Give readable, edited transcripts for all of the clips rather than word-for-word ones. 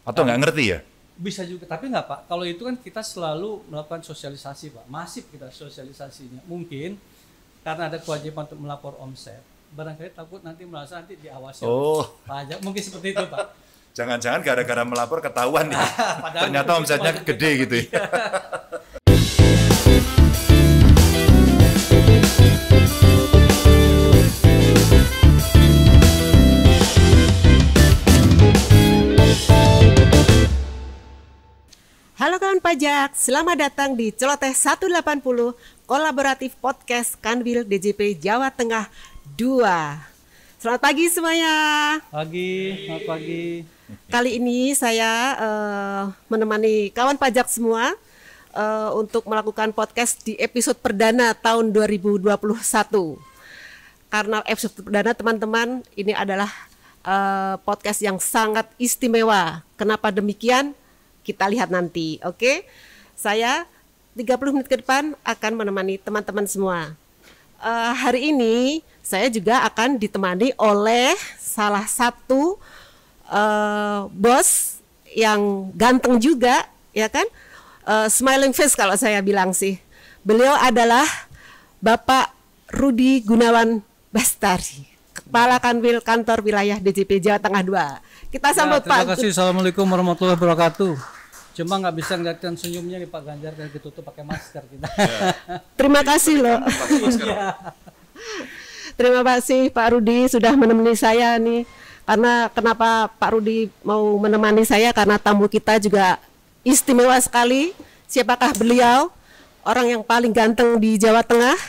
Atau nggak ngerti ya? Bisa juga, tapi nggak Pak. Kalau itu kan kita selalu melakukan sosialisasi Pak, masif kita sosialisasinya. Mungkin karena ada kewajiban untuk melapor omset, barangkali takut nanti merasa nanti diawasi oleh pajak. Mungkin seperti itu Pak. Jangan-jangan gara-gara melapor ketahuan nih. Ternyata omsetnya gede gitu ya. Halo kawan pajak, selamat datang di Celoteh 180 Kolaboratif Podcast Kanwil DJP Jawa Tengah 2. Selamat pagi semuanya. Selamat pagi. Kali ini saya menemani kawan pajak semua untuk melakukan podcast di episode perdana tahun 2021. Karena episode perdana teman-teman, ini adalah podcast yang sangat istimewa. Kenapa demikian? Kita lihat nanti, oke? Saya 30 menit ke depan akan menemani teman-teman semua. Hari ini saya juga akan ditemani oleh salah satu bos yang ganteng juga, ya kan? Smiling face kalau saya bilang sih. Beliau adalah Bapak Rudi Gunawan Bastari, Kepala Kanwil Kantor Wilayah DJP Jawa Tengah 2. Kita sambut Terima Pak. kasih. Assalamualaikum warahmatullahi wabarakatuh. Cuma nggak bisa ngeliatkan senyumnya nih Pak Ganjar, dan ditutup pakai masker kita. Terima kasih loh. Terima kasih Pak Rudi sudah menemani saya nih. Karena kenapa Pak Rudi mau menemani saya, karena tamu kita juga istimewa sekali. Siapakah beliau? Orang yang paling ganteng di Jawa Tengah.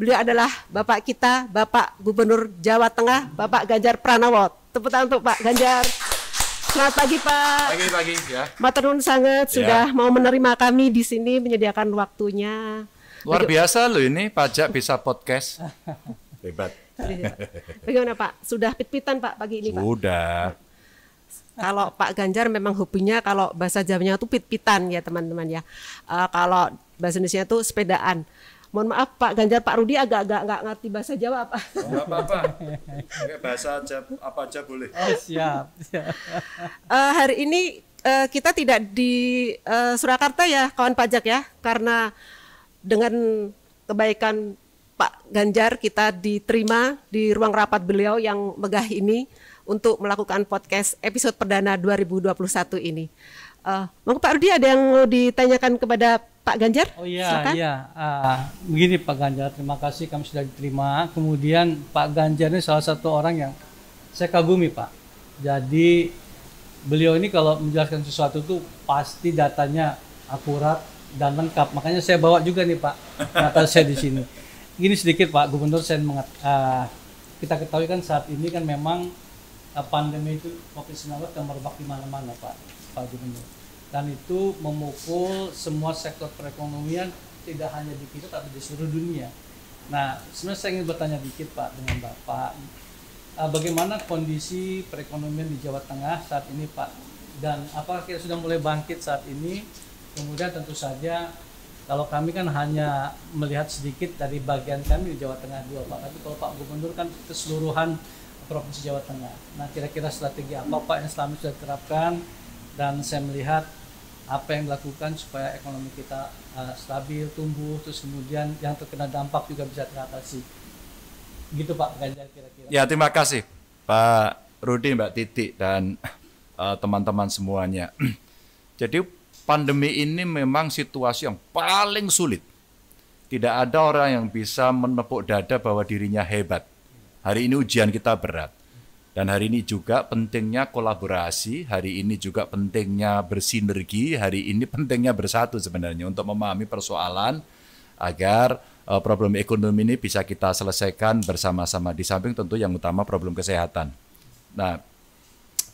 Beliau adalah Bapak kita, Bapak Gubernur Jawa Tengah, Bapak Ganjar Pranowo. Tepuk tangan untuk Pak Ganjar. Selamat pagi Pak. Pagi ya. Matur nuwun sangat sudah mau menerima kami di sini, menyediakan waktunya. Luar biasa loh ini pajak bisa podcast. Hebat. Bagaimana Pak? Sudah pit-pitan Pak pagi ini Pak? Sudah. Kalau Pak Ganjar memang hobinya kalau bahasa Jawanya itu pit-pitan ya teman-teman ya. Kalau bahasa Indonesia itu sepedaan. Mohon maaf Pak Ganjar, Pak Rudi agak-agak nggak ngerti bahasa Jawa Pak. Enggak apa-apa. Bahasa apa aja boleh. Oh siap. Hari ini kita tidak di Surakarta ya kawan pajak ya, karena dengan kebaikan Pak Ganjar kita diterima di ruang rapat beliau yang megah ini untuk melakukan podcast episode perdana 2021 ini. Mungkin Pak Rudi ada yang mau ditanyakan kepada Pak Ganjar? Oh iya, silakan. iya. Begini Pak Ganjar, terima kasih kami sudah diterima. Kemudian Pak Ganjar ini salah satu orang yang saya kagumi Pak. Jadi beliau ini kalau menjelaskan sesuatu tuh pasti datanya akurat dan lengkap. Makanya saya bawa juga nih Pak, data saya di sini. Gini sedikit Pak Gubernur, saya kita ketahui kan saat ini kan memang pandemi itu COVID-19 yang merebak di mana-mana Pak Gubernur. Dan itu memukul semua sektor perekonomian, tidak hanya di kita tapi di seluruh dunia. Nah, sebenarnya saya ingin bertanya dikit Pak dengan Bapak, bagaimana kondisi perekonomian di Jawa Tengah saat ini Pak? Dan apakah kita sudah mulai bangkit saat ini? Kemudian tentu saja kalau kami kan hanya melihat sedikit dari bagian kami di Jawa Tengah 2 Pak, tapi kalau Pak Gubernur kan keseluruhan Provinsi Jawa Tengah. Nah, kira-kira strategi apa Pak yang selama ini sudah diterapkan? Dan saya melihat apa yang dilakukan supaya ekonomi kita stabil, tumbuh, terus kemudian yang terkena dampak juga bisa teratasi. Gitu Pak Ganjar kira-kira. Ya, terima kasih Pak Rudi, Mbak Titi, dan teman-teman semuanya. Jadi pandemi ini memang situasi yang paling sulit. Tidak ada orang yang bisa menepuk dada bahwa dirinya hebat. Hari ini ujian kita berat. Dan hari ini juga pentingnya kolaborasi, hari ini juga pentingnya bersinergi, hari ini pentingnya bersatu sebenarnya untuk memahami persoalan agar problem ekonomi ini bisa kita selesaikan bersama-sama, di samping tentu yang utama problem kesehatan. Nah,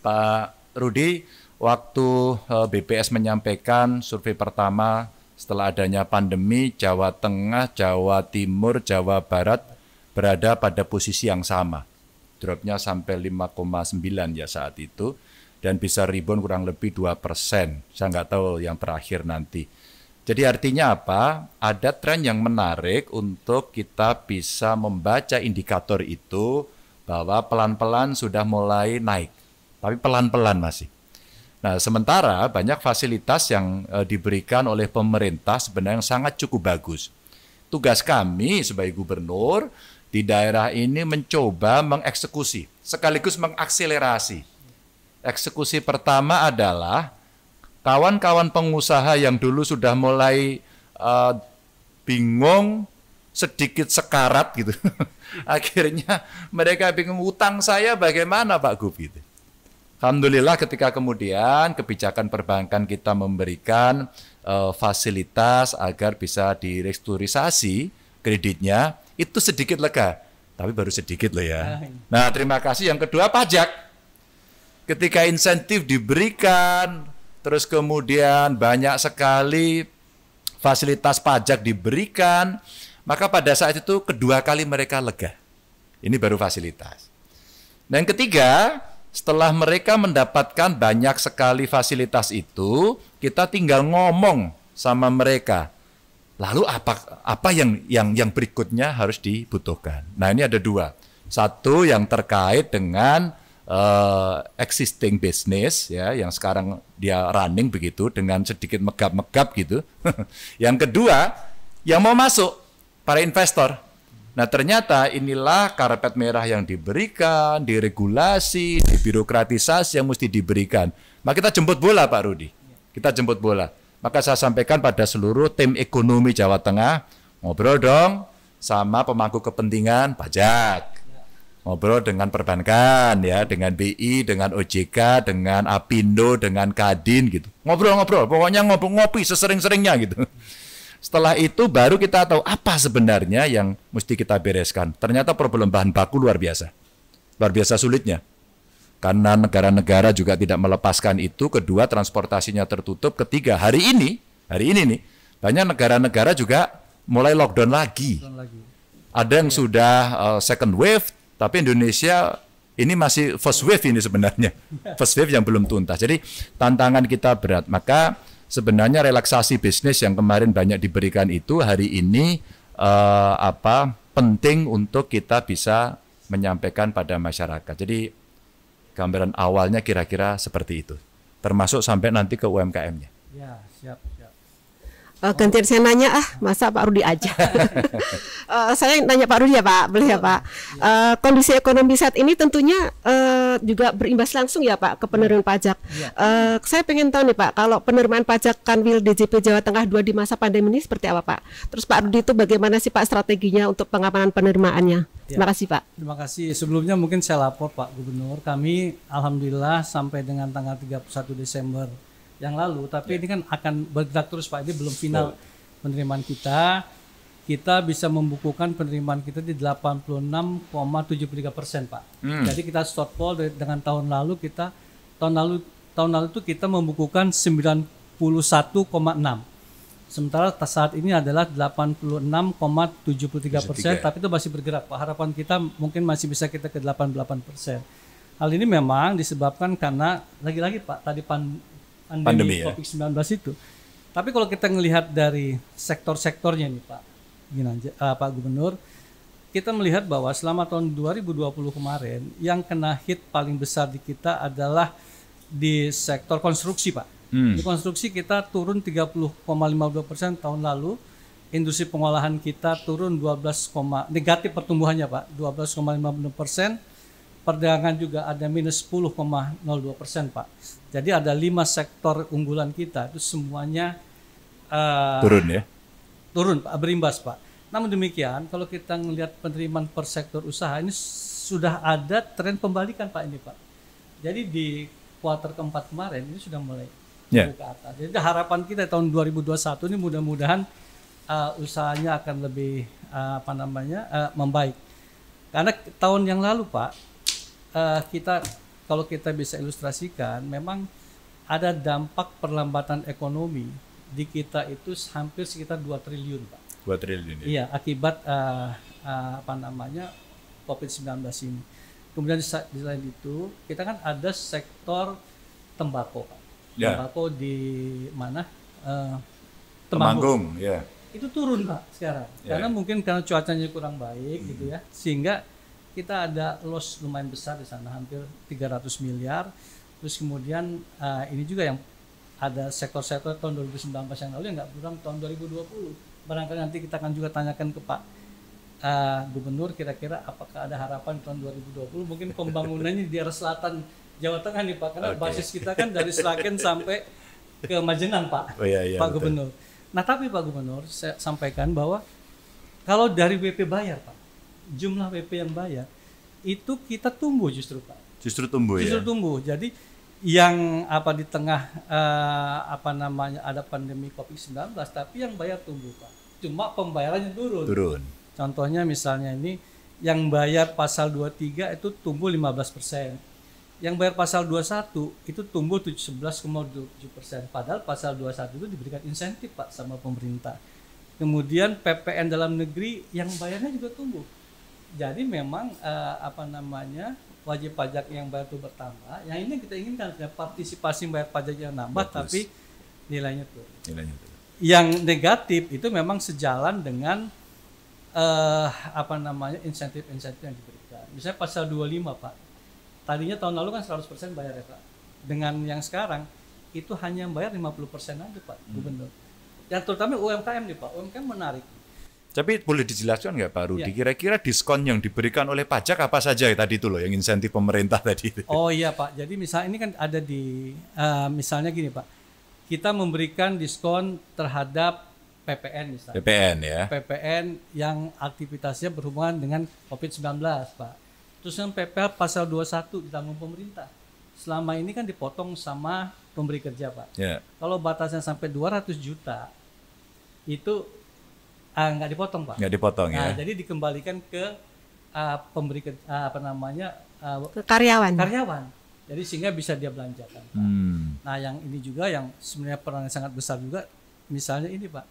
Pak Rudi, waktu BPS menyampaikan survei pertama setelah adanya pandemi, Jawa Tengah, Jawa Timur, Jawa Barat berada pada posisi yang sama. Dropnya sampai 5,9 ya saat itu, dan bisa rebound kurang lebih 2%. Saya nggak tahu yang terakhir nanti. Jadi artinya apa? Ada tren yang menarik untuk kita bisa membaca indikator itu bahwa pelan-pelan sudah mulai naik. Tapi pelan-pelan masih. Nah, sementara banyak fasilitas yang diberikan oleh pemerintah sebenarnya sangat cukup bagus. Tugas kami sebagai gubernur di daerah ini mencoba mengeksekusi, sekaligus mengakselerasi. Eksekusi pertama adalah kawan-kawan pengusaha yang dulu sudah mulai bingung, sedikit sekarat gitu. Akhirnya mereka bingung, utang saya bagaimana Pak Gub gitu. Alhamdulillah ketika kemudian kebijakan perbankan kita memberikan fasilitas agar bisa direstrukturisasi kreditnya, itu sedikit lega. Tapi baru sedikit loh ya. Nah, terima kasih. Yang kedua, pajak. Ketika insentif diberikan, terus kemudian banyak sekali fasilitas pajak diberikan, maka pada saat itu kedua kali mereka lega. Ini baru fasilitas. Dan yang ketiga, setelah mereka mendapatkan banyak sekali fasilitas itu, kita tinggal ngomong sama mereka. Lalu apa yang berikutnya harus dibutuhkan? Nah, ini ada dua. Satu yang terkait dengan existing business ya, yang sekarang dia running begitu dengan sedikit megap-megap gitu. Yang kedua, yang mau masuk para investor. Nah, ternyata inilah karpet merah yang diberikan, diregulasi, dibirokratisasi yang mesti diberikan. Maka kita jemput bola Pak Rudi. Kita jemput bola. Maka saya sampaikan pada seluruh tim ekonomi Jawa Tengah, ngobrol dong sama pemangku kepentingan pajak. Ngobrol dengan perbankan ya, dengan BI, dengan OJK, dengan Apindo, dengan Kadin gitu. Ngobrol-ngobrol, pokoknya ngopi sesering-seringnya gitu. Setelah itu baru kita tahu apa sebenarnya yang mesti kita bereskan. Ternyata problem bahan baku luar biasa sulitnya. Karena negara-negara juga tidak melepaskan itu. Kedua, transportasinya tertutup. Ketiga, hari ini nih, banyak negara-negara juga mulai lockdown lagi. Ada yang sudah second wave, tapi Indonesia ini masih first wave ini sebenarnya. First wave yang belum tuntas. Jadi tantangan kita berat. Maka sebenarnya relaksasi bisnis yang kemarin banyak diberikan itu hari ini penting untuk kita bisa menyampaikan pada masyarakat. Jadi gambaran awalnya kira-kira seperti itu, termasuk sampai nanti ke UMKM-nya. Ya, siap. Gantian saya nanya masa Pak Rudi aja. Saya nanya Pak Rudi ya Pak, boleh ya Pak. Kondisi ekonomi saat ini tentunya juga berimbas langsung ya Pak ke penerimaan pajak. Saya pengen tahu nih Pak, kalau penerimaan pajak Kanwil DJP Jawa Tengah 2 di masa pandemi ini seperti apa Pak? Terus Pak Rudi itu bagaimana sih Pak strateginya untuk pengamanan penerimaannya? Terima kasih Pak. Terima kasih. Sebelumnya mungkin saya lapor Pak Gubernur, kami alhamdulillah sampai dengan tanggal 31 Desember yang lalu, tapi ini kan akan bergerak terus Pak, ini belum final penerimaan kita. Kita bisa membukukan penerimaan kita di 86,73% Pak. Jadi kita shortfall dengan tahun lalu tahun lalu itu kita membukukan 91,6. Sementara saat ini adalah 86,73%, tapi itu masih bergerak Pak. Harapan kita mungkin masih bisa kita ke 88%. Hal ini memang disebabkan karena lagi-lagi Pak, tadi pandemi COVID-19 itu. Tapi kalau kita melihat dari sektor-sektornya nih Pak Gubernur, kita melihat bahwa selama tahun 2020 kemarin yang kena hit paling besar di kita adalah di sektor konstruksi Pak. Di konstruksi kita turun 30,52% tahun lalu. Industri pengolahan kita turun negatif pertumbuhannya Pak, 12,56%. Perdagangan juga ada minus 10,02% Pak. Jadi ada 5 sektor unggulan kita itu semuanya turun ya? Turun Pak, berimbas Pak. Namun demikian kalau kita melihat penerimaan per sektor usaha ini sudah ada tren pembalikan Pak ini Pak. Jadi di kuartal keempat kemarin ini sudah mulai ke atas. Jadi harapan kita tahun 2021 ini mudah-mudahan usahanya akan lebih membaik. Karena tahun yang lalu Pak, kalau kita bisa ilustrasikan, memang ada dampak perlambatan ekonomi di kita itu hampir sekitar 2 triliun Pak. 2 triliun ya? Iya, akibat COVID-19 ini. Kemudian di selain itu, kita kan ada sektor tembakau Pak. Tembakau di mana? Temanggung, ya. Itu turun Pak sekarang. Karena mungkin karena cuacanya kurang baik gitu ya. Sehingga kita ada loss lumayan besar di sana, hampir 300 miliar. Terus kemudian ini juga yang ada sektor-sektor tahun 2019 yang lalu yang nggak kurang tahun 2020. Barangkali nanti kita akan juga tanyakan ke Pak Gubernur kira-kira apakah ada harapan tahun 2020 mungkin pembangunannya di daerah selatan Jawa Tengah nih Pak, karena basis kita kan dari Sragen sampai ke Majenang Pak, Iya, Pak betul. Gubernur. Nah tapi Pak Gubernur saya sampaikan bahwa kalau dari WP bayar Pak, jumlah WP yang bayar itu kita tumbuh justru Pak. Justru tumbuh Justru ya. tumbuh. Jadi yang di tengah ada pandemi Covid-19 tapi yang bayar tumbuh Pak. Cuma pembayarannya turun. Turun. Contohnya misalnya ini yang bayar pasal 23 itu tumbuh 15%. Yang bayar pasal 21 itu tumbuh 11,7%. Padahal pasal 21 itu diberikan insentif Pak sama pemerintah. Kemudian PPN dalam negeri yang bayarnya juga tumbuh. Jadi memang wajib pajak yang bayar itu bertambah. Yang ini kita inginkan partisipasi bayar pajak yang nambah. Bagus. Tapi nilainya turun. Yang negatif itu memang sejalan dengan insentif-insentif yang diberikan. Misalnya pasal 25 Pak. Tadinya tahun lalu kan 100% bayar ya Pak. Dengan yang sekarang itu hanya bayar 50% aja Pak Gubernur. Yang terutama UMKM nih Pak. UMKM menarik. Tapi boleh dijelaskan nggak Pak Rudi? Ya. Kira-kira diskon yang diberikan oleh pajak apa saja ya tadi itu loh, yang insentif pemerintah tadi itu? Oh iya Pak. Jadi misalnya ini kan ada di misalnya gini Pak. Kita memberikan diskon terhadap PPN misalnya. PPN ya. PPN yang aktivitasnya berhubungan dengan COVID-19 Pak. Terus yang PPH pasal 21 ditanggung pemerintah. Selama ini kan dipotong sama pemberi kerja Pak. Ya. Kalau batasnya sampai 200 juta itu nggak dipotong Pak. Nggak dipotong ya. Jadi dikembalikan ke pemberi kerja, Ke karyawan. karyawan. Jadi sehingga bisa dia belanjakan Pak. Nah yang ini juga yang sebenarnya peran yang sangat besar juga. Misalnya ini Pak.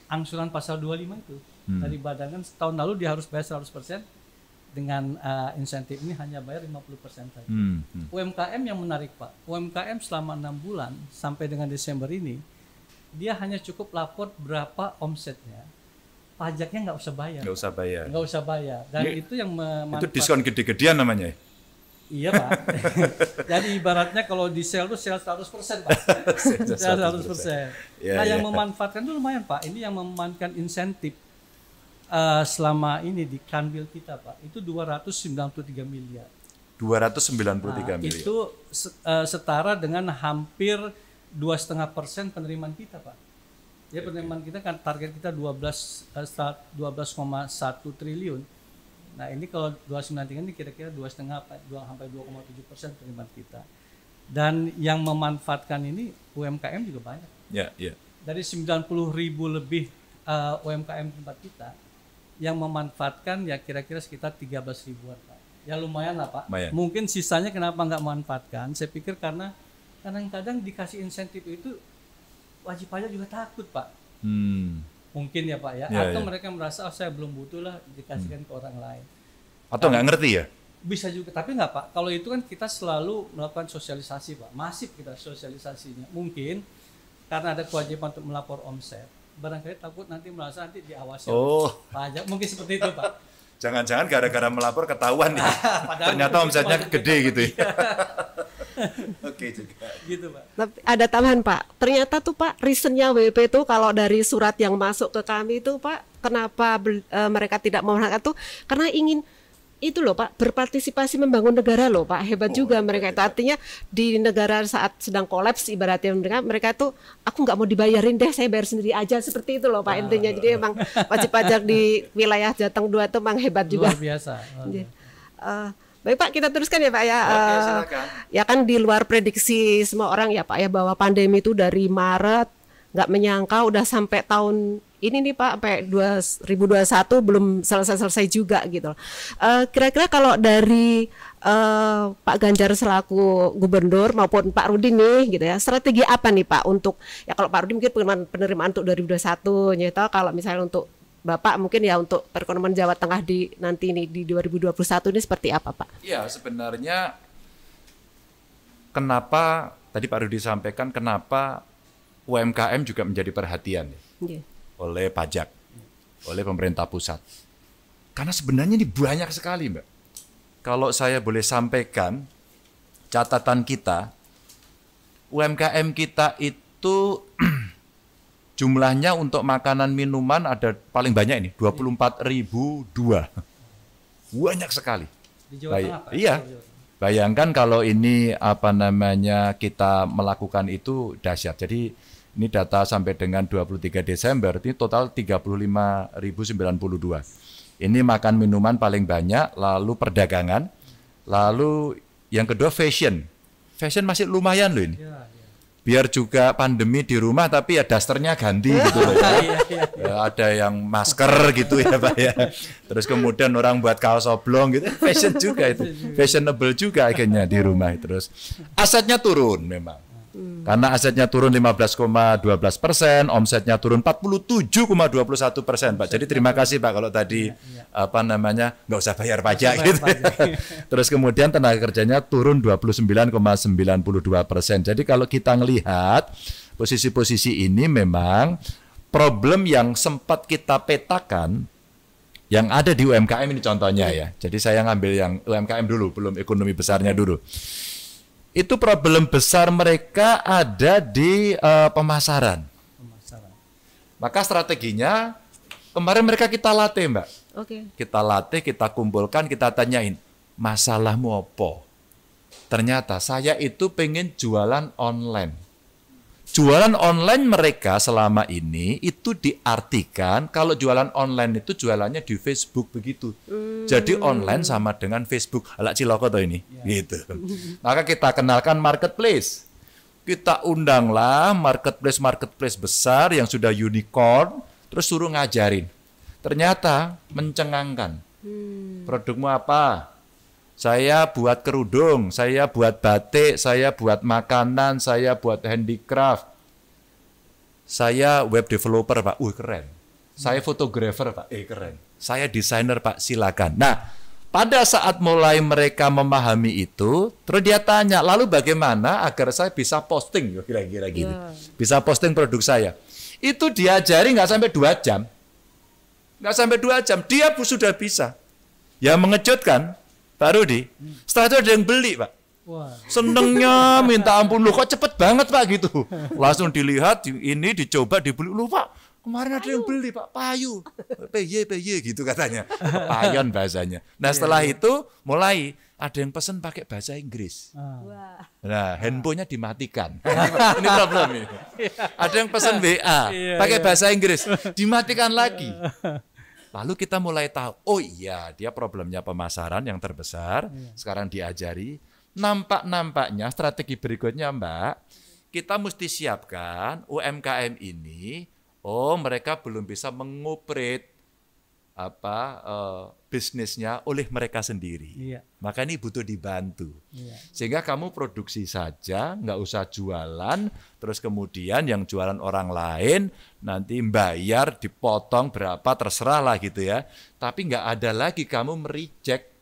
Angsuran pasal 25 itu dari badan tahun lalu dia harus bayar 100%, dengan insentif ini hanya bayar 50% saja. UMKM yang menarik Pak, UMKM selama 6 bulan sampai dengan Desember ini dia hanya cukup lapor berapa omsetnya, pajaknya nggak usah bayar. Nggak usah bayar. Dan Ini, itu yang itu diskon gede-gedean namanya. Iya Pak. Jadi ibaratnya kalau di sale itu sale 100% Pak. Sale 100%. Ya, yang memanfaatkan itu lumayan Pak. Ini yang memanfaatkan insentif selama ini di Kanwil kita Pak. Itu 293 miliar. 293 miliar. Itu setara dengan hampir 2,5% penerimaan kita Pak. Ya penerimaan kita kan target kita 12,1 triliun. Nah ini kalau 293 ini kira-kira 2,5 sampai 2,7% penerimaan kita. Dan yang memanfaatkan ini UMKM juga banyak. Ya. Dari 90.000 lebih UMKM tempat kita yang memanfaatkan ya kira-kira sekitar 13 ribuan Pak. Ya lumayan lah Pak. Lumayan. Mungkin sisanya kenapa nggak memanfaatkan? Saya pikir karena kadang-kadang dikasih insentif itu wajib pajak juga takut Pak. Mungkin ya Pak ya. Atau mereka merasa saya belum butuh lah dikasihkan ke orang lain. Atau nggak ngerti ya? Bisa juga, tapi nggak Pak. Kalau itu kan kita selalu melakukan sosialisasi Pak. Masif kita sosialisasinya. Mungkin karena ada kewajiban untuk melapor omset. Barangkali takut nanti merasa nanti diawasi pajak. Mungkin seperti itu Pak. Jangan-jangan gara-gara melapor ketahuan nih. Ternyata omsetnya gede gitu ya. Oke juga. Gitu Pak. Tapi ada tambahan Pak. Ternyata tuh Pak, reasonnya WP itu kalau dari surat yang masuk ke kami itu Pak, kenapa mereka tidak mau tuh karena ingin itu loh Pak, berpartisipasi membangun negara loh Pak. Hebat juga mereka itu. Artinya di negara saat sedang kolaps ibaratnya mereka tuh aku nggak mau dibayarin deh, saya bayar sendiri aja, seperti itu loh Pak intinya. Jadi emang wajib pajak di wilayah Jateng 2 itu emang hebat juga. Luar biasa. Baik Pak, kita teruskan ya Pak ya. Oke, silakan. Ya kan di luar prediksi semua orang ya Pak ya, bahwa pandemi itu dari Maret nggak menyangka udah sampai tahun ini nih Pak, sampai 2021 belum selesai juga gitu. Kira-kira kalau dari Pak Ganjar selaku gubernur maupun Pak Rudi nih gitu ya, strategi apa nih Pak untuk, ya kalau Pak Rudi mungkin penerimaan untuk 2021 gitu, kalau misalnya untuk Bapak mungkin ya untuk perekonomian Jawa Tengah di nanti ini di 2021 ini seperti apa Pak? Ya sebenarnya kenapa tadi Pak Rudi sampaikan kenapa UMKM juga menjadi perhatian oleh pajak, oleh pemerintah pusat. Karena sebenarnya ini banyak sekali Mbak. Kalau saya boleh sampaikan, catatan kita, UMKM kita itu jumlahnya untuk makanan minuman ada paling banyak ini, 24.002. Banyak sekali. Di Jawa Tengah, Pak? Iya. Bayangkan kalau ini kita melakukan itu dahsyat. Jadi ini data sampai dengan 23 Desember, ini total 35.092. Ini makan minuman paling banyak, lalu perdagangan, lalu yang kedua fashion. Fashion masih lumayan loh ini. Ya. Biar juga pandemi di rumah tapi ya dasternya ganti gitu loh ya. Ya, ada yang masker gitu ya Pak ya. Terus kemudian orang buat kaos oblong gitu, fashion juga itu. Fashionable juga akhirnya di rumah. Terus asetnya turun memang. Karena asetnya turun 15,12%, omsetnya turun 47,21%, Pak. Jadi terima kasih Pak kalau tadi nggak usah bayar pajak gitu. Terus kemudian tenaga kerjanya turun 29,92%. Jadi kalau kita ngelihat posisi-posisi ini memang problem yang sempat kita petakan yang ada di UMKM ini contohnya ya. Jadi saya ngambil yang UMKM dulu, belum ekonomi besarnya dulu. Itu problem besar mereka ada di pemasaran. Maka strateginya kemarin mereka kita latih, Mbak. Oke. Kita latih, kita kumpulkan, kita tanyain, masalahmu apa? Ternyata saya itu pengen jualan online. Jualan online mereka selama ini itu diartikan kalau jualan online itu jualannya di Facebook begitu. Jadi online sama dengan Facebook. Alak ciloko toh ini. Gitu. Maka kita kenalkan marketplace. Kita undanglah marketplace besar yang sudah unicorn, terus suruh ngajarin. Ternyata mencengangkan. Produkmu apa? Saya buat kerudung, saya buat batik, saya buat makanan, saya buat handicraft. Saya web developer, Pak. Keren. Saya fotografer, Pak. Keren. Saya desainer, Pak. Silakan. Nah, pada saat mulai mereka memahami itu, terus dia tanya, lalu bagaimana agar saya bisa posting, kira-kira gitu. Bisa posting produk saya. Itu diajari nggak sampai 2 jam. Nggak sampai 2 jam, dia sudah bisa. Ya mengejutkan, Pak Rudi, setelah itu ada yang beli, Pak. Wah. Senengnya minta ampun, loh kok cepet banget Pak gitu. Langsung dilihat, ini dicoba, dibeli. Loh Pak, kemarin ada yang beli Pak, payu. PY gitu katanya. Payon bahasanya. Nah setelah itu mulai ada yang pesen pakai bahasa Inggris. Nah handphonenya dimatikan. Ini problem ini. Ada yang pesen WA, pakai bahasa Inggris, dimatikan lagi. Lalu kita mulai tahu, oh iya dia problemnya pemasaran yang terbesar, sekarang diajari. Nampaknya strategi berikutnya Mbak, kita mesti siapkan UMKM ini, mereka belum bisa mengoperate bisnisnya oleh mereka sendiri. Maka ini butuh dibantu. Sehingga kamu produksi saja, nggak usah jualan, terus kemudian yang jualan orang lain nanti bayar dipotong berapa terserah lah gitu ya. Tapi nggak ada lagi kamu mereject.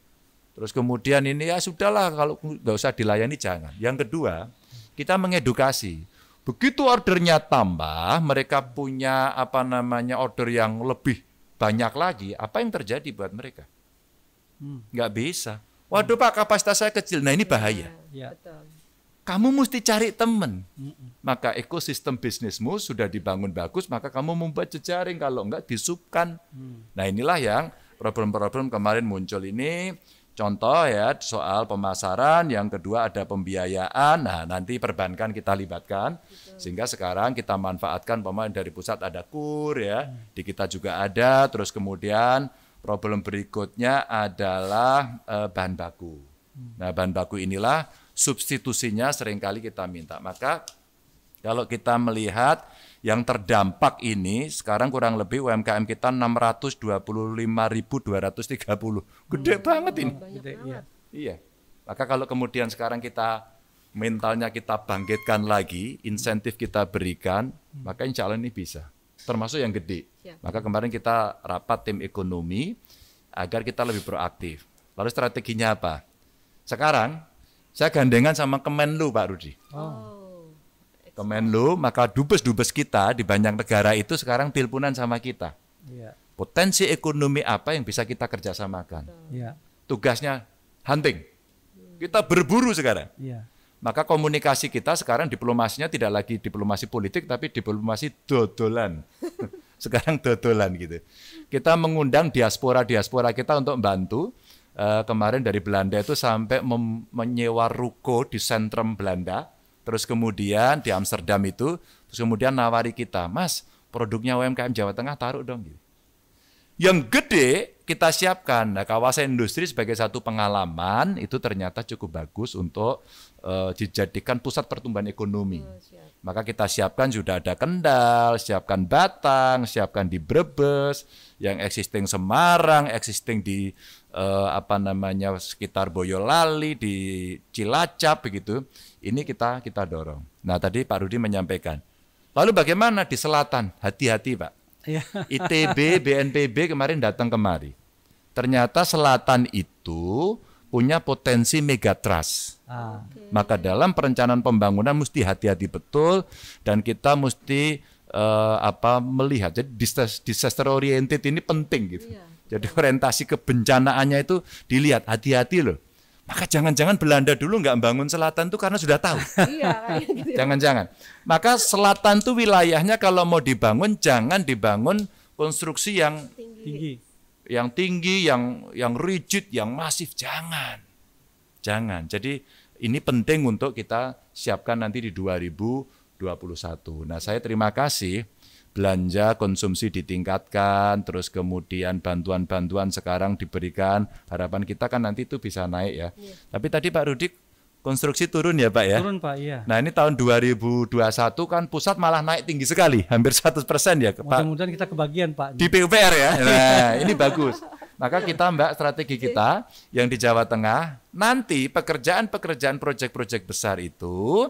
Terus kemudian ini ya sudahlah kalau nggak usah dilayani jangan. Yang kedua, kita mengedukasi. Begitu ordernya tambah, mereka punya order yang lebih banyak lagi, apa yang terjadi buat mereka? Nggak bisa. Waduh Pak, kapasitas saya kecil. Nah ini bahaya. Kamu mesti cari teman. Maka ekosistem bisnismu sudah dibangun bagus, maka kamu membuat jejaring. Kalau enggak disubkan. Nah inilah yang problem-problem kemarin muncul ini. Contoh ya soal pemasaran, yang kedua ada pembiayaan. Nah nanti perbankan kita libatkan. Sehingga sekarang kita manfaatkan pemain dari pusat ada KUR ya. Di kita juga ada. Terus kemudian problem berikutnya adalah bahan baku. Nah bahan baku inilah substitusinya seringkali kita minta. Maka kalau kita melihat yang terdampak ini sekarang kurang lebih UMKM kita 625.230. Gede banget ini. Iya. Maka kalau kemudian sekarang kita mentalnya kita bangkitkan lagi, insentif kita berikan, maka insya Allah ini bisa. Termasuk yang gede. Maka kemarin kita rapat tim ekonomi agar kita lebih proaktif. Lalu strateginya apa? Sekarang saya gandengan sama Kemenlu Pak Rudi. Kemenlu, maka dubes-dubes kita di banyak negara itu sekarang teleponan sama kita. Potensi ekonomi apa yang bisa kita kerjasamakan. Tugasnya hunting. Kita berburu sekarang. Iya. Maka komunikasi kita sekarang diplomasinya tidak lagi diplomasi politik, tapi diplomasi dodolan. Sekarang dodolan gitu. Kita mengundang diaspora-diaspora kita untuk membantu. Kemarin dari Belanda itu sampai menyewa ruko di sentrum Belanda. Terus kemudian di Amsterdam itu, terus kemudian nawari kita, Mas, produknya UMKM Jawa Tengah taruh dong. Gitu. Yang gede kita siapkan. Nah, kawasan industri sebagai satu pengalaman itu ternyata cukup bagus untuk dijadikan pusat pertumbuhan ekonomi. Maka kita siapkan, sudah ada Kendal, siapkan Batang, siapkan di Brebes, yang existing Semarang, existing di sekitar Boyolali, di Cilacap begitu. Ini kita dorong. Nah, tadi Pak Rudi menyampaikan. Lalu bagaimana di selatan? Hati-hati, Pak. ITB, BNPB kemarin datang kemari. Ternyata selatan itu punya potensi megatrust. Maka dalam perencanaan pembangunan mesti hati-hati betul dan kita mesti melihat. Jadi disaster oriented ini penting gitu. Jadi orientasi kebencanaannya itu dilihat, hati-hati loh. Maka jangan-jangan Belanda dulu nggak bangun selatan tuh karena sudah tahu. Jangan-jangan. Maka selatan tuh wilayahnya kalau mau dibangun jangan dibangun konstruksi yang tinggi, yang rigid, yang masif. Jangan. Jadi ini penting untuk kita siapkan nanti di 2021. Nah, saya terima kasih. Belanja konsumsi ditingkatkan, terus kemudian bantuan-bantuan sekarang diberikan, harapan kita kan nanti itu bisa naik ya. Tapi tadi Pak Rudi konstruksi turun ya Pak ya? Turun Pak, iya. Nah ini tahun 2021 kan pusat malah naik tinggi sekali, hampir 100% ya Pak. Mudah-mudahan kita kebagian Pak. Di PUPR ya, nah ini bagus. Maka kita Mbak strategi kita yang di Jawa Tengah, nanti pekerjaan-pekerjaan proyek-proyek besar itu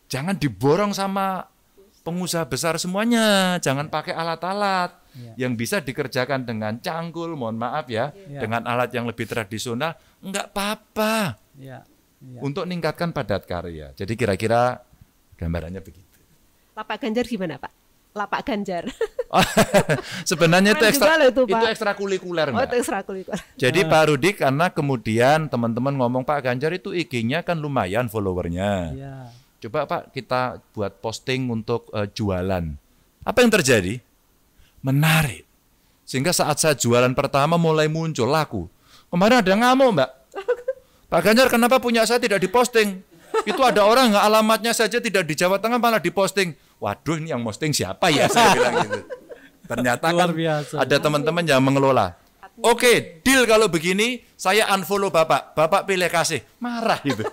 jangan diborong sama pengusaha besar semuanya, jangan pakai alat-alat yang bisa dikerjakan dengan cangkul, mohon maaf ya, dengan alat yang lebih tradisional, enggak apa-apa. Untuk meningkatkan padat karya. Jadi kira-kira gambarannya begitu. Lapak Ganjar gimana Pak? Lapak Ganjar. Sebenarnya itu itu ekstrakurikuler, Mbak. Itu ekstrakurikuler. Jadi Pak Rudi karena kemudian teman-teman ngomong Pak Ganjar itu IG-nya kan lumayan followernya. Coba Pak kita buat posting untuk jualan. Apa yang terjadi? Menarik. Sehingga saat saya jualan pertama mulai muncul laku. Kemarin ada ngamuk Mbak. Pak Ganjar kenapa punya saya tidak diposting? Itu ada orang nggak alamatnya saja tidak di Jawa Tengah malah diposting. Waduh ini yang posting siapa ya? Saya bilang gitu. Ternyata kan ada teman-teman yang mengelola. Oke, deal kalau begini, saya unfollow Bapak. Bapak pilih kasih. Marah gitu.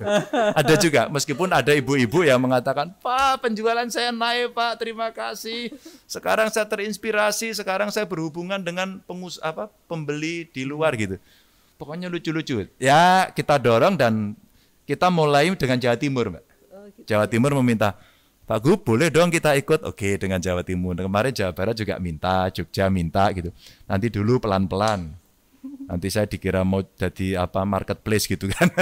Ada juga, meskipun ada ibu-ibu yang mengatakan, Pak, penjualan saya naik, Pak, terima kasih. Sekarang saya terinspirasi, sekarang saya berhubungan dengan pembeli di luar gitu. Pokoknya lucu-lucu. Ya, kita dorong dan kita mulai dengan Jawa Timur, Mbak. Jawa Timur meminta, Pak Gub, boleh dong kita ikut? Oke, dengan Jawa Timur. Kemarin Jawa Barat juga minta, Jogja minta gitu. Nanti dulu pelan-pelan. Nanti saya dikira mau jadi marketplace gitu kan.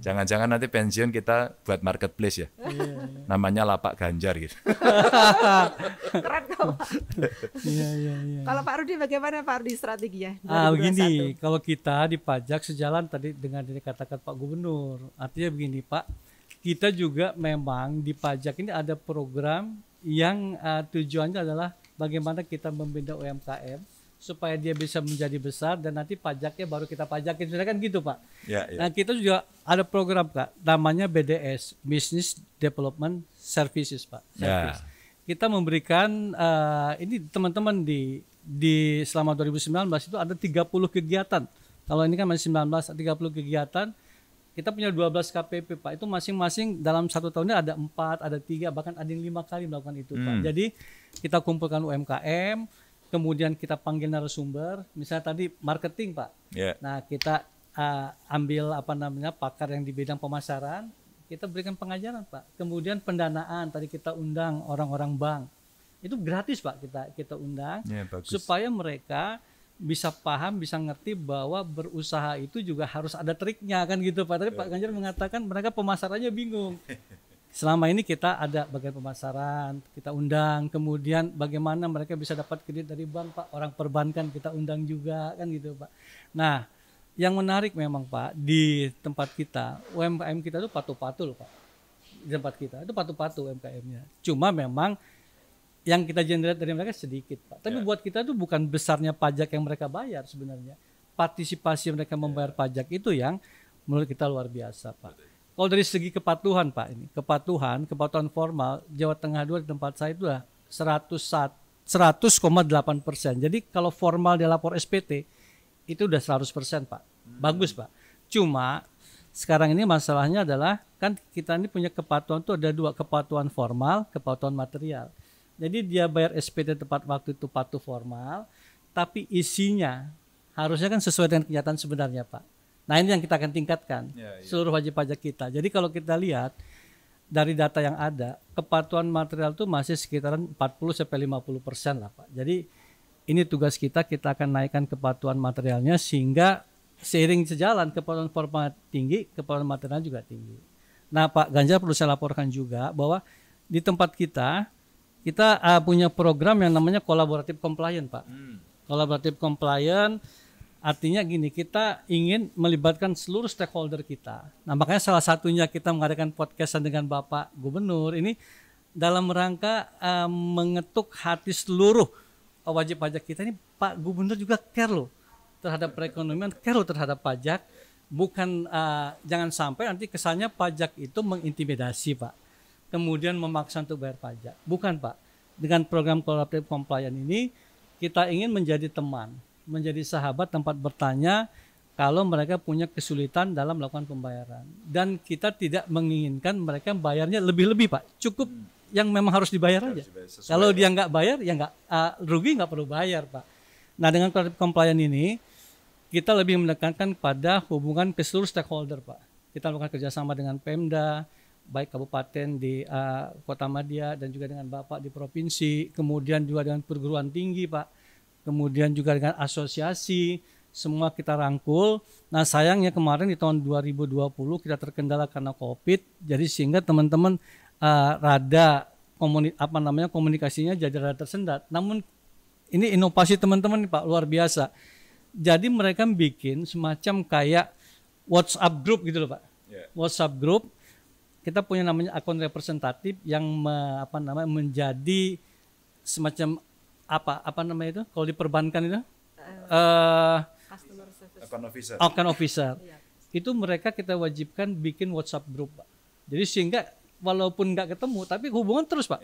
Jangan-jangan nanti pensiun kita buat marketplace ya. Namanya Lapak Ganjar gitu. Keren kok. Kalau Pak Rudi bagaimana Pak Rudi strateginya? Begini, kalau kita di pajak sejalan tadi dengan dikatakan Pak Gubernur. Artinya begini Pak, kita juga memang di pajak ini ada program yang tujuannya adalah bagaimana kita membina UMKM supaya dia bisa menjadi besar dan nanti pajaknya baru kita pajakin. Sudah kan gitu Pak. Nah kita juga ada program Kak, namanya BDS, Business Development Services Pak. Kita memberikan ini teman-teman di selama 2019 itu ada 30 kegiatan. Kalau ini kan masih 19, 30 kegiatan. Kita punya 12 KPP Pak, itu masing-masing dalam 1 tahunnya ada 4, ada 3, bahkan ada yang 5 kali melakukan itu Pak. Jadi kita kumpulkan UMKM, kemudian kita panggil narasumber, misalnya tadi marketing Pak. Nah kita ambil pakar yang di bidang pemasaran, kita berikan pengajaran Pak. Kemudian pendanaan, tadi kita undang orang-orang bank, itu gratis Pak kita undang, supaya mereka bisa paham, bisa ngerti bahwa berusaha itu juga harus ada triknya kan gitu Pak. Tadi Pak Ganjar mengatakan mereka pemasarannya bingung. Selama ini kita ada bagian pemasaran, kita undang, kemudian bagaimana mereka bisa dapat kredit dari bank Pak, orang perbankan kita undang juga kan gitu Pak. Nah Yang menarik memang Pak, di tempat kita, UMKM kita itu patuh-patuh loh Pak. Di tempat kita itu patuh-patuh UMKM-nya. Cuma memang yang kita generate dari mereka sedikit Pak. Tapi buat kita itu bukan besarnya pajak yang mereka bayar sebenarnya. Partisipasi mereka membayar pajak itu yang menurut kita luar biasa Pak. Kalau dari segi kepatuhan Pak, ini kepatuhan formal Jawa Tengah 2 di tempat saya itu lah 100,8%. Jadi kalau formal dia lapor SPT itu udah 100% Pak. Bagus Pak. Cuma sekarang ini masalahnya adalah kan kita ini punya kepatuhan tuh ada 2, kepatuhan formal, kepatuhan material. Jadi dia bayar SPT tepat waktu itu patuh formal, tapi isinya harusnya kan sesuai dengan kenyataan sebenarnya Pak. Nah ini yang kita akan tingkatkan seluruh wajib pajak kita. Jadi kalau kita lihat dari data yang ada, kepatuhan material itu masih sekitaran 40-50% lah Pak. Jadi ini tugas kita akan naikkan kepatuhan materialnya sehingga seiring sejalan kepatuhan formal tinggi, kepatuhan material juga tinggi. Nah Pak Ganjar perlu saya laporkan juga bahwa di tempat kita punya program yang namanya collaborative compliance Pak. Collaborative compliance artinya gini, kita ingin melibatkan seluruh stakeholder kita. Nah makanya salah satunya kita mengadakan podcastan dengan Bapak Gubernur ini dalam rangka mengetuk hati seluruh wajib pajak kita ini. Pak Gubernur juga care loh terhadap perekonomian, care loh terhadap pajak. Bukan jangan sampai nanti kesannya pajak itu mengintimidasi Pak, kemudian memaksa untuk bayar pajak. Bukan Pak. Dengan program collaborative compliance ini kita ingin menjadi teman, menjadi sahabat tempat bertanya kalau mereka punya kesulitan dalam melakukan pembayaran. Dan kita tidak menginginkan mereka bayarnya lebih-lebih Pak. Cukup yang memang harus dibayar aja. Kalau dia nggak bayar, ya nggak rugi, nggak perlu bayar Pak. Nah dengan collaborative compliance ini kita lebih menekankan pada hubungan ke seluruh stakeholder Pak. Kita melakukan kerjasama dengan Pemda, baik kabupaten di Kota Madia dan juga dengan Bapak di provinsi, kemudian juga dengan perguruan tinggi Pak. Kemudian juga dengan asosiasi, semua kita rangkul. Nah sayangnya kemarin di tahun 2020 kita terkendala karena COVID, jadi sehingga teman-teman komunikasinya jadi rada tersendat. Namun ini inovasi teman-teman nih Pak, luar biasa. Jadi mereka bikin semacam kayak WhatsApp group gitu loh Pak. WhatsApp group, kita punya namanya akun representatif yang menjadi semacam apa namanya itu kalau di perbankan itu account officer. Itu mereka kita wajibkan bikin WhatsApp group Pak. Jadi sehingga walaupun nggak ketemu tapi hubungan terus Pak,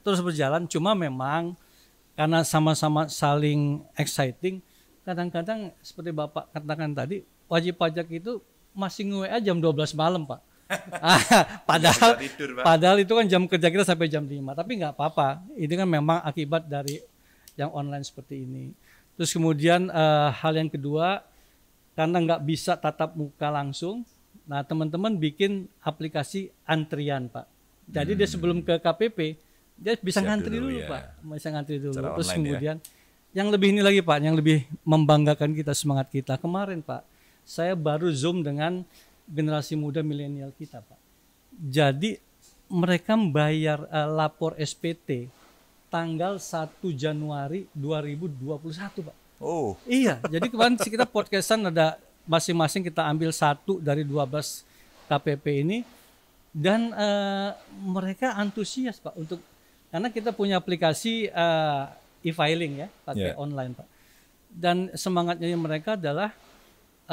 terus berjalan. Cuma memang karena sama-sama saling exciting, kadang-kadang seperti Bapak katakan tadi, wajib pajak itu masih nge-WA jam 12 malam Pak. Padahal itu kan jam kerja kita sampai jam 5. Tapi nggak apa-apa. Ini kan memang akibat dari yang online seperti ini. Terus kemudian hal yang kedua, karena nggak bisa tatap muka langsung, nah teman-teman bikin aplikasi antrian Pak. Jadi dia sebelum ke KPP, dia bisa ngantri dulu Pak. Bisa ngantri dulu. Terus kemudian yang lebih ini lagi Pak, yang lebih membanggakan kita, semangat kita. Kemarin Pak, saya baru Zoom dengan generasi muda milenial kita Pak. Jadi mereka membayar lapor SPT tanggal 1 Januari 2021 Pak. Oh. Iya, jadi kemarin kita podcastan ada masing-masing kita ambil 1 dari 12 KPP ini dan mereka antusias Pak untuk karena kita punya aplikasi e-filing ya, pakai online Pak. Dan semangatnya mereka adalah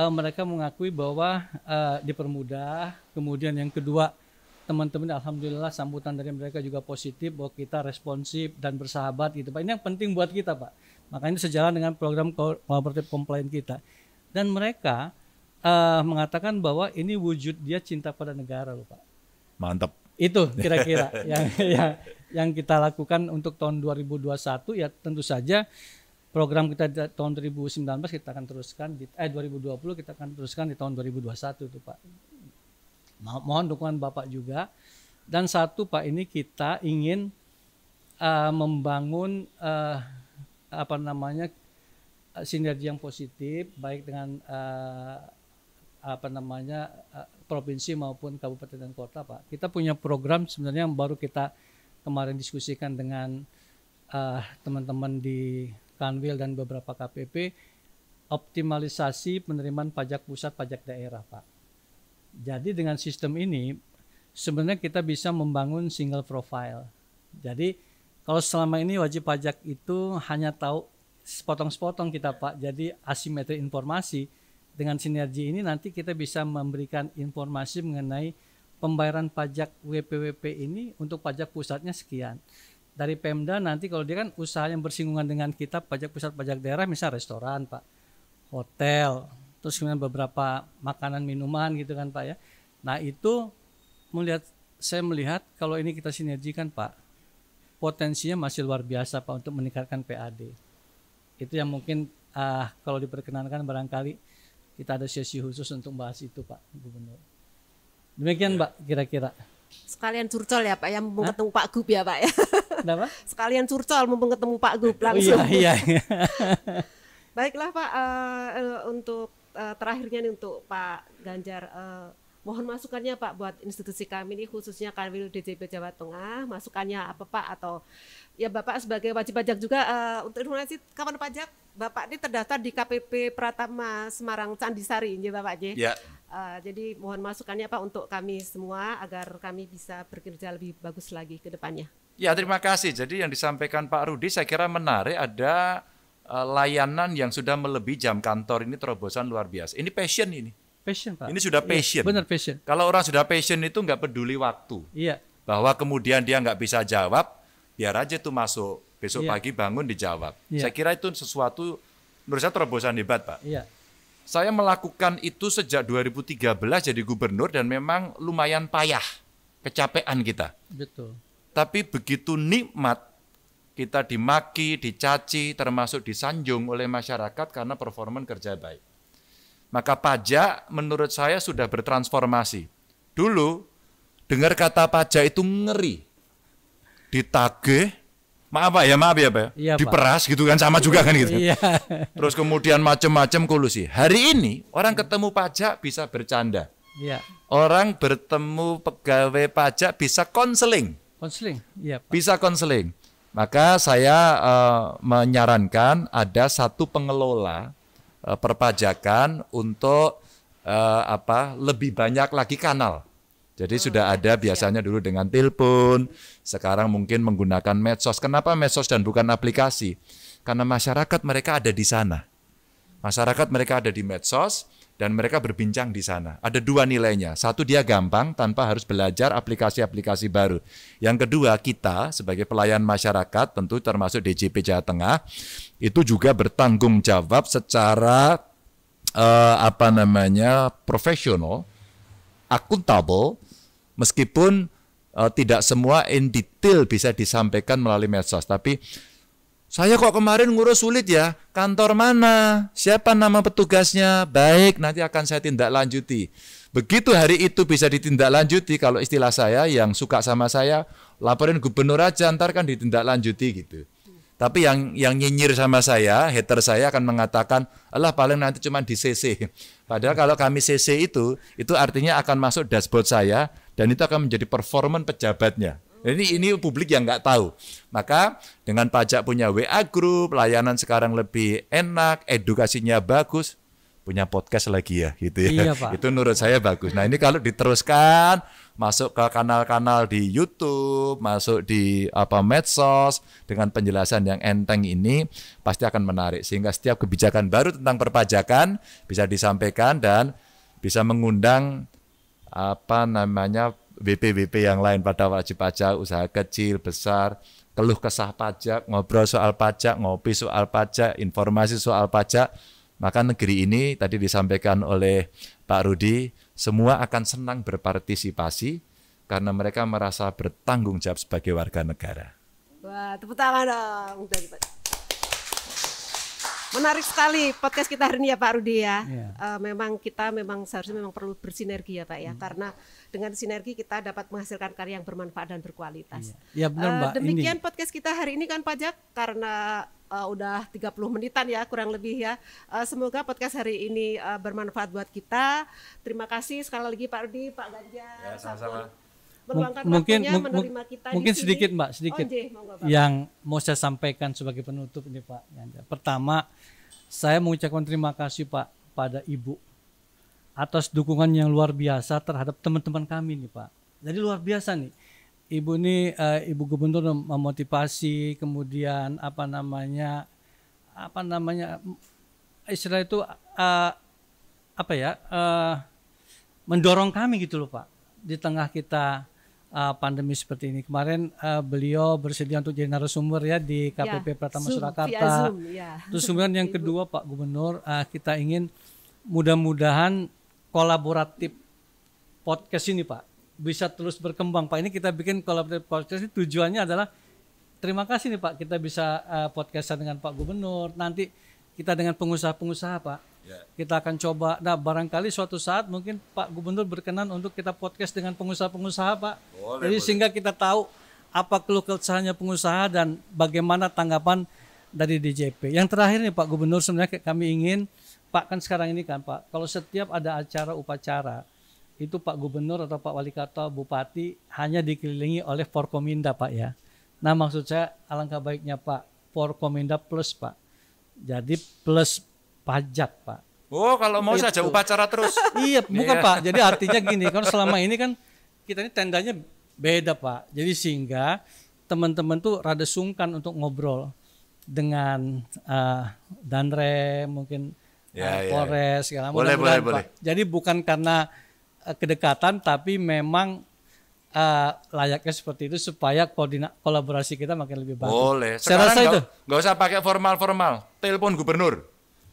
mereka mengakui bahwa dipermudah. Kemudian yang kedua, teman-teman alhamdulillah sambutan dari mereka juga positif bahwa kita responsif dan bersahabat gitu Pak. Ini yang penting buat kita Pak. Makanya sejalan dengan program collaborative compliance kita. Dan mereka mengatakan bahwa ini wujud dia cinta pada negara loh Pak. Mantap. Itu kira-kira yang kita lakukan untuk tahun 2021 ya tentu saja program kita tahun 2019 kita akan teruskan di 2020 kita akan teruskan di tahun 2021 itu Pak. Mohon dukungan Bapak juga. Dan satu Pak, ini kita ingin membangun sinergi yang positif baik dengan provinsi maupun kabupaten dan kota Pak. Kita punya program sebenarnya yang baru kita kemarin diskusikan dengan teman-teman di Kanwil dan beberapa KPP. optimalisasi penerimaan pajak pusat, pajak daerah, Pak. Jadi dengan sistem ini sebenarnya kita bisa membangun single profile. Jadi kalau selama ini wajib pajak itu hanya tahu sepotong-sepotong kita, Pak. Jadi asimetri informasi. Dengan sinergi ini nanti kita bisa memberikan informasi mengenai pembayaran pajak WPWP ini untuk pajak pusatnya sekian. Dari Pemda nanti kalau dia kan usaha yang bersinggungan dengan kita, pajak pusat, pajak daerah, misal restoran, Pak, hotel, terus kemudian beberapa makanan minuman gitu kan, Pak ya. Nah itu saya melihat kalau ini kita sinergikan, Pak, potensinya masih luar biasa, Pak, untuk meningkatkan PAD. Itu yang mungkin kalau diperkenankan barangkali kita ada sesi khusus untuk bahas itu, Pak Gubernur. Demikian, Pak, kira-kira. Sekalian curcol ya Pak, yang mumpung ketemu Pak Gub ya Pak ya. Kenapa? Sekalian curcol mumpung ketemu Pak Gub langsung. Oh, iya. Baiklah Pak, untuk terakhirnya nih untuk Pak Ganjar, mohon masukannya Pak buat institusi kami ini, khususnya Kanwil DJP Jawa Tengah. Masukannya apa Pak? Atau ya Bapak sebagai wajib pajak juga, untuk informasi kawan pajak, Bapak ini terdaftar di KPP Pratama Semarang Candisari, ya Bapak J. Ya. Jadi mohon masukannya Pak untuk kami semua agar kami bisa bekerja lebih bagus lagi ke depannya. Ya, terima kasih. Jadi yang disampaikan Pak Rudi saya kira menarik, ada layanan yang sudah melebihi jam kantor, ini terobosan luar biasa. Ini passion ini. Passion, Pak. Ini sudah passion. Benar, passion. Kalau orang sudah passion itu nggak peduli waktu. Iya. Bahwa kemudian dia nggak bisa jawab, biar aja itu masuk. Besok Iya. pagi bangun dijawab. Iya. Saya kira itu sesuatu, menurut saya terobosan hebat, Pak. Iya. Saya melakukan itu sejak 2013 jadi gubernur dan memang lumayan payah, kecapean kita. Betul. Tapi begitu nikmat, kita dimaki, dicaci, termasuk disanjung oleh masyarakat karena performa kerja baik. Maka pajak menurut saya sudah bertransformasi. Dulu dengar kata pajak itu ngeri. Ditagih, maaf ya Pak ya. Iya, Pak. Diperas gitu kan, sama juga kan gitu. Iya. Terus kemudian macam-macam kolusi. Hari ini orang ketemu pajak bisa bercanda. Iya. Orang bertemu pegawai pajak bisa konseling. Konseling. Iya, Pak. Bisa konseling. Maka saya menyarankan ada satu pengelola perpajakan untuk lebih banyak lagi kanal. Jadi sudah ada biasanya dulu dengan telepon, sekarang mungkin menggunakan medsos. Kenapa medsos dan bukan aplikasi? Karena masyarakat mereka ada di sana. Masyarakat mereka ada di medsos dan mereka berbincang di sana. Ada dua nilainya. Satu, dia gampang tanpa harus belajar aplikasi-aplikasi baru. Yang kedua, kita sebagai pelayan masyarakat, tentu termasuk DJP Jawa Tengah, itu juga bertanggung jawab secara profesional, akuntabel, meskipun tidak semua in detail bisa disampaikan melalui medsos. Tapi saya kok kemarin ngurus sulit ya, kantor mana, siapa nama petugasnya, baik nanti akan saya tindak lanjuti. Begitu hari itu bisa ditindaklanjuti, kalau istilah saya yang suka sama saya, laporin gubernur aja, ntar kan ditindaklanjuti gitu. Tapi yang nyinyir sama saya, hater saya akan mengatakan, alah paling nanti cuma di CC. Padahal kalau kami CC itu artinya akan masuk dashboard saya, dan itu akan menjadi performan pejabatnya. Ini publik yang nggak tahu. Maka dengan pajak punya WA group, layanan sekarang lebih enak, edukasinya bagus, punya podcast lagi ya, gitu ya. Iya, Pak. Itu menurut saya bagus. Nah ini kalau diteruskan, masuk ke kanal-kanal di YouTube, masuk di medsos dengan penjelasan yang enteng ini pasti akan menarik. Sehingga setiap kebijakan baru tentang perpajakan bisa disampaikan dan bisa mengundang WP-WP yang lain pada wajib pajak, usaha kecil, besar, keluh kesah pajak, ngobrol soal pajak, ngopi soal pajak, informasi soal pajak. Maka negeri ini tadi disampaikan oleh Pak Rudi, semua akan senang berpartisipasi karena mereka merasa bertanggung jawab sebagai warga negara. Wah, tepuk tangan dong. Menarik sekali podcast kita hari ini ya Pak Rudi ya. Memang kita seharusnya perlu bersinergi ya Pak ya, karena dengan sinergi kita dapat menghasilkan karya yang bermanfaat dan berkualitas. Ya benar Mbak. Demikian podcast kita hari ini kan Pajak, karena udah 30 menitan ya kurang lebih ya. Semoga podcast hari ini bermanfaat buat kita. Terima kasih sekali lagi Pak Rudi, Pak Ganjar. Ya, sama-sama. Mungkin kita sedikit Mbak, sedikit monggo, Pak. yang mau saya sampaikan sebagai penutup ini Pak Ganjar. Pertama, Saya mengucapkan terima kasih Pak pada Ibu atas dukungan yang luar biasa terhadap teman-teman kami nih Pak. Jadi luar biasa nih. Ibu ini Ibu Gubernur memotivasi, kemudian istilah itu mendorong kami gitu loh Pak di tengah kita pandemi seperti ini. Kemarin beliau bersedia untuk jadi narasumber ya di KPP Pratama Surakarta. Terus kemudian yang kedua Pak Gubernur, kita ingin mudah-mudahan kolaboratif podcast ini Pak bisa terus berkembang Pak. Ini kita bikin kolaboratif podcast ini tujuannya adalah terima kasih nih Pak kita bisa podcastan dengan Pak Gubernur. Nanti kita dengan pengusaha-pengusaha Pak. Kita akan coba. Nah barangkali suatu saat mungkin Pak Gubernur berkenan untuk kita podcast dengan pengusaha-pengusaha Pak. Jadi sehingga kita tahu apa keluh kesahnya pengusaha dan bagaimana tanggapan dari DJP. Yang terakhir nih Pak Gubernur, sebenarnya kami ingin Pak kan sekarang ini kan Pak, kalau setiap ada acara upacara itu Pak Gubernur atau Pak Wali Kota, Bupati hanya dikelilingi oleh Forkominda Pak ya. Nah maksud saya alangkah baiknya Pak Forkominda plus Pak. Jadi plus pajak Pak. Oh kalau mau saja upacara terus. Iya bukan Pak. Jadi artinya gini, kan selama ini kan kita ini tendanya beda Pak. Jadi sehingga teman-teman tuh rada sungkan untuk ngobrol dengan Danre mungkin Polres segala macam. Boleh. Jadi bukan karena kedekatan tapi memang layaknya seperti itu supaya kolaborasi kita makin lebih bagus. Boleh. Saya rasa itu nggak usah pakai formal. Telepon gubernur.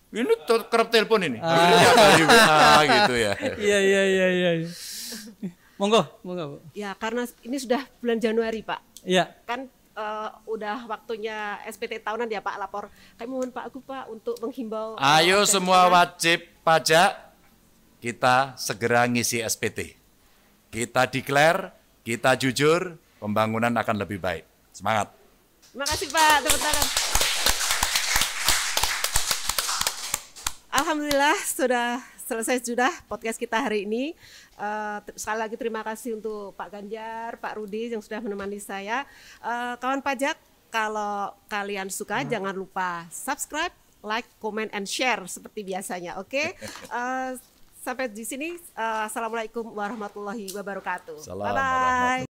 Ini kerap telepon ini. Gitu ya. Iya. Monggo Bu. Ya karena ini sudah bulan Januari Pak. Iya. Kan udah waktunya SPT tahunan ya Pak lapor. Kami mohon Pak Agu Pak untuk menghimbau. Ayo semua wajib pajak kita segera ngisi SPT. Kita declare, kita jujur, pembangunan akan lebih baik. Semangat. Terima kasih Pak, tepuk tangan. Alhamdulillah sudah selesai podcast kita hari ini. Sekali lagi terima kasih untuk Pak Ganjar, Pak Rudi yang sudah menemani saya. Kawan pajak, kalau kalian suka jangan lupa subscribe, like, comment, and share seperti biasanya. Oke? Sampai di sini. Assalamualaikum warahmatullahi wabarakatuh. Bye bye.